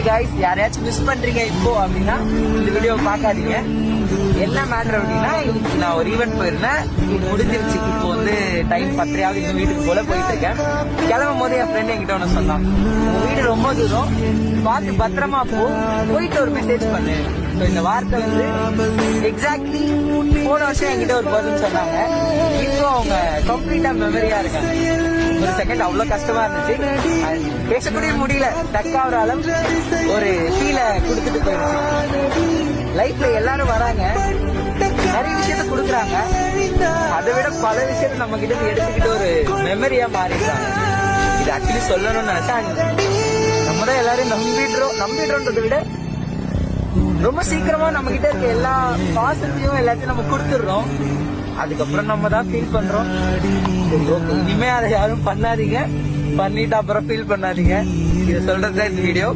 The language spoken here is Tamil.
guys, யாரையாச்சும் மிஸ் பண்றீங்க இப்போ அப்படின்னா இந்த வீடியோ பார்க்காதீங்க. என்ன மேட்டர் அப்படின்னா, இன்னைக்கு நான் ஒரு ஈவென்ட் போயிருந்தேன், முடிஞ்சிருச்சு. இப்போ வந்து டைம் 10:30 இந்த வீட்டுக்கு போல போயிட்டு இருக்கேன். கிளம்பும் போது என் ஃப்ரெண்ட் என்கிட்ட ஒன்று சொன்னான், உங்க வீடு ரொம்ப தூரம், பார்த்து பத்திரமா போயிட்டு ஒரு மெசேஜ் பண்ணு. இந்த வார்த்தை வந்து எக்ஸாக்ட்லி போன வருஷம் என்கிட்ட ஒரு பர்சன் சொன்னாங்க. இப்போ அவங்க கம்ப்ளீட்டா மெமரியா இருக்காங்க. ஒரு செகண்ட் அவ்வளவு கஷ்டமா இருந்துச்சு, பேசக்கூடிய முடியல, டக்காகிற அளவு ஒரு ஃபீலை கொடுத்துட்டு போயிருச்சு. லைஃப்ல எல்லாரும் வராங்க, நிறைய விஷயத்த கொடுக்குறாங்க, அதை விட பல விஷயத்த நம்ம கிட்ட எடுத்துக்கிட்டு ஒரு மெமரியா மாறிடுறாங்க. இது ஆக்சுவலி சொல்லணும்னு நினைச்சா, நம்ம தான் எல்லாரும் நம்பிடுறோன்றதை விட ரொம்ப சீக்கிரமா நம்ம கிட்ட இருக்க எல்லா பாசிட்டிவும் எல்லாத்தையும் நம்ம கொடுத்துடுறோம். அதுக்கப்புறம் நம்ம தான் ஃபீல் பண்றோம். இனிமே அதை யாரும் பண்ணாதீங்க, பண்ணிட்டு அப்புறம் ஃபீல் பண்ணாதீங்க. இதை சொல்றதுதான் இந்த வீடியோ.